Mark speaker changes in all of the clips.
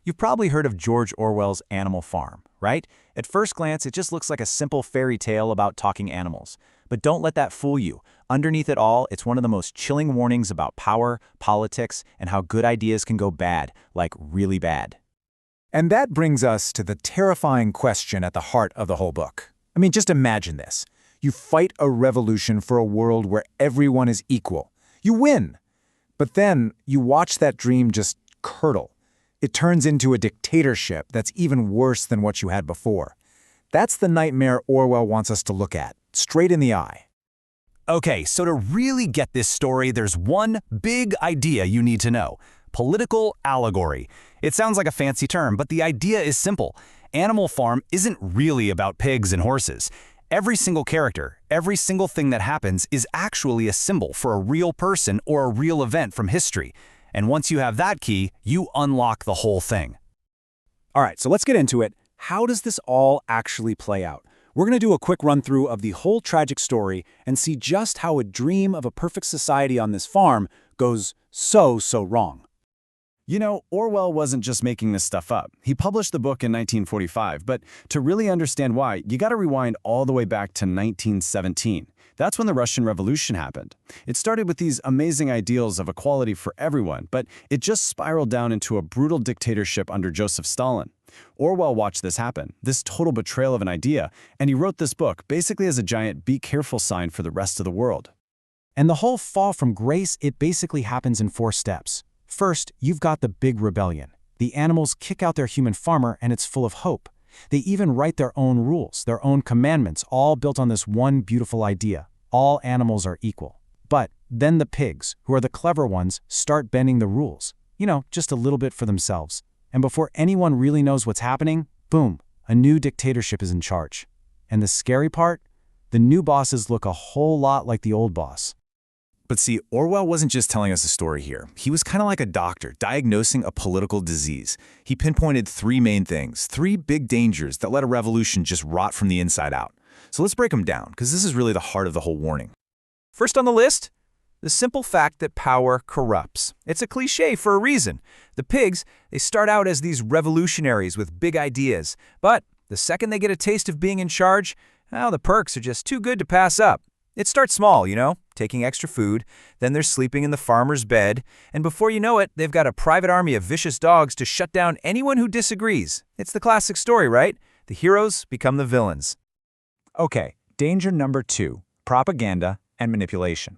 Speaker 1: You've probably heard of George Orwell's Animal Farm, right? At first glance, it just looks like a simple fairy tale about talking animals. But don't let that fool you. Underneath it all, it's one of the most chilling warnings about power, politics, and how good ideas can go bad, like really bad.
Speaker 2: And that brings us to the terrifying question at the heart of the whole book. I mean, just imagine this. You fight a revolution for a world where everyone is equal. You win. But then you watch that dream just curdle. It turns into a dictatorship that's even worse than what you had before. That's the nightmare Orwell wants us to look at, straight in the eye.
Speaker 1: Okay, so to really get this story, there's one big idea you need to know. Political allegory. It sounds like a fancy term, but the idea is simple. Animal Farm isn't really about pigs and horses. Every single character, every single thing that happens is actually a symbol for a real person or a real event from history. And once you have that key, you unlock the whole thing.
Speaker 2: All right, so let's get into it. How does this all actually play out? We're going to do a quick run-through of the whole tragic story and see just how a dream of a perfect society on this farm goes so wrong.
Speaker 3: You know, Orwell wasn't just making this stuff up. He published the book in 1945, but to really understand why, you gotta rewind all the way back to 1917. That's when the Russian Revolution happened. It started with these amazing ideals of equality for everyone, but it just spiraled down into a brutal dictatorship under Joseph Stalin. Orwell watched this happen, this total betrayal of an idea, and he wrote this book basically as a giant be careful sign for the rest of the world.
Speaker 2: And the whole fall from grace, it basically happens in 4 steps. First, you've got the big rebellion. The animals kick out their human farmer and it's full of hope. They even write their own rules, their own commandments, all built on this one beautiful idea. All animals are equal. But then the pigs, who are the clever ones, start bending the rules. You know, just a little bit for themselves. And before anyone really knows what's happening, boom, a new dictatorship is in charge. And the scary part? The new bosses look a whole lot like the old boss.
Speaker 1: But see, Orwell wasn't just telling us a story here. He was kind of like a doctor, diagnosing a political disease. He pinpointed 3 main things, 3 big dangers that let a revolution just rot from the inside out. So let's break them down, because this is really the heart of the whole warning. First on the list, the simple fact that power corrupts. It's a cliche for a reason. The pigs, they start out as these revolutionaries with big ideas. But the second they get a taste of being in charge, well, the perks are just too good to pass up. It starts small, you know, taking extra food, then they're sleeping in the farmer's bed, and before you know it, they've got a private army of vicious dogs to shut down anyone who disagrees. It's the classic story, right? The heroes become the villains.
Speaker 2: Okay, danger number 2, propaganda and manipulation.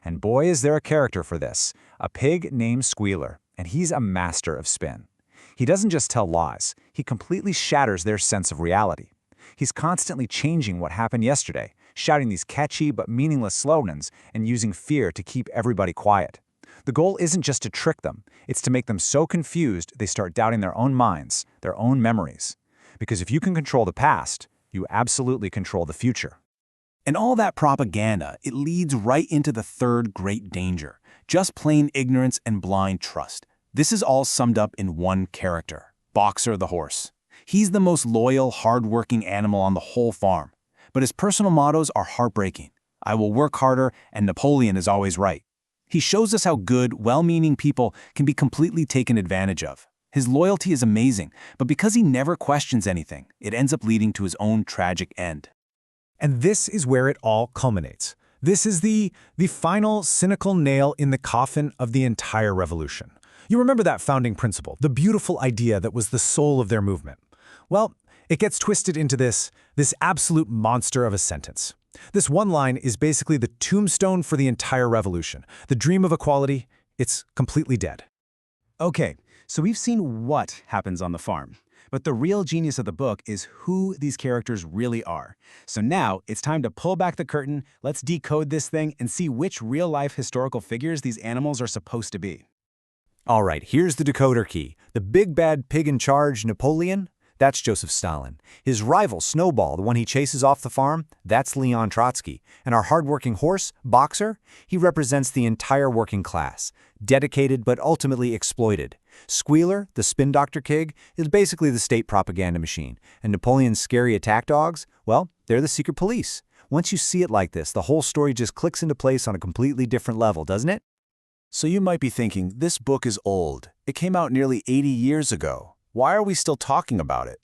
Speaker 2: And boy, is there a character for this, a pig named Squealer, and he's a master of spin. He doesn't just tell lies, he completely shatters their sense of reality. He's constantly changing what happened yesterday, shouting these catchy but meaningless slogans and using fear to keep everybody quiet. The goal isn't just to trick them, it's to make them so confused they start doubting their own minds, their own memories. Because if you can control the past, you absolutely control the future.
Speaker 1: And all that propaganda, it leads right into the 3rd great danger, just plain ignorance and blind trust. This is all summed up in one character, Boxer the horse. He's the most loyal, hard-working animal on the whole farm. But his personal mottos are heartbreaking. I will work harder, and Napoleon is always right. He shows us how good, well-meaning people can be completely taken advantage of. His loyalty is amazing, but because he never questions anything, it ends up leading to his own tragic end.
Speaker 2: And this is where it all culminates. This is the final cynical nail in the coffin of the entire revolution. You remember that founding principle, the beautiful idea that was the soul of their movement. Well, it gets twisted into this absolute monster of a sentence. This one line is basically the tombstone for the entire revolution. The dream of equality, it's completely dead.
Speaker 3: Okay, so we've seen what happens on the farm. But the real genius of the book is who these characters really are. So now it's time to pull back the curtain, let's decode this thing and see which real-life historical figures these animals are supposed to be.
Speaker 1: All right, here's the decoder key. The big bad pig in charge, Napoleon, that's Joseph Stalin. His rival, Snowball, the one he chases off the farm, that's Leon Trotsky. And our hardworking horse, Boxer, he represents the entire working class, dedicated but ultimately exploited. Squealer, the spin doctor pig, is basically the state propaganda machine. And Napoleon's scary attack dogs, well, they're the secret police. Once you see it like this, the whole story just clicks into place on a completely different level, doesn't it?
Speaker 4: So you might be thinking, this book is old. It came out nearly 80 years ago. Why are we still talking about it?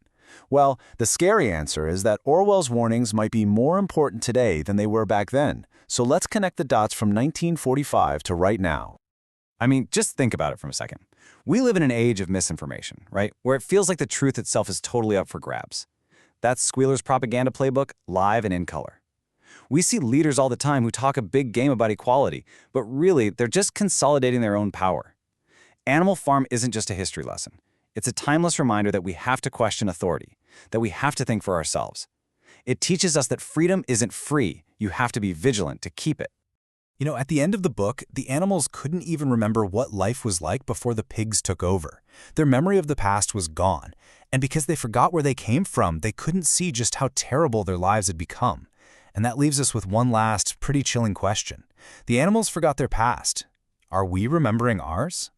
Speaker 4: Well, the scary answer is that Orwell's warnings might be more important today than they were back then. So let's connect the dots from 1945 to right now.
Speaker 2: I mean, just think about it for a second. We live in an age of misinformation, right? Where it feels like the truth itself is totally up for grabs. That's Squealer's propaganda playbook, live and in color. We see leaders all the time who talk a big game about equality, but really, they're just consolidating their own power. Animal Farm isn't just a history lesson. It's a timeless reminder that we have to question authority, that we have to think for ourselves. It teaches us that freedom isn't free. You have to be vigilant to keep it.
Speaker 1: You know, at the end of the book, the animals couldn't even remember what life was like before the pigs took over. Their memory of the past was gone, and because they forgot where they came from, they couldn't see just how terrible their lives had become. And that leaves us with one last, pretty chilling question. The animals forgot their past. Are we remembering ours?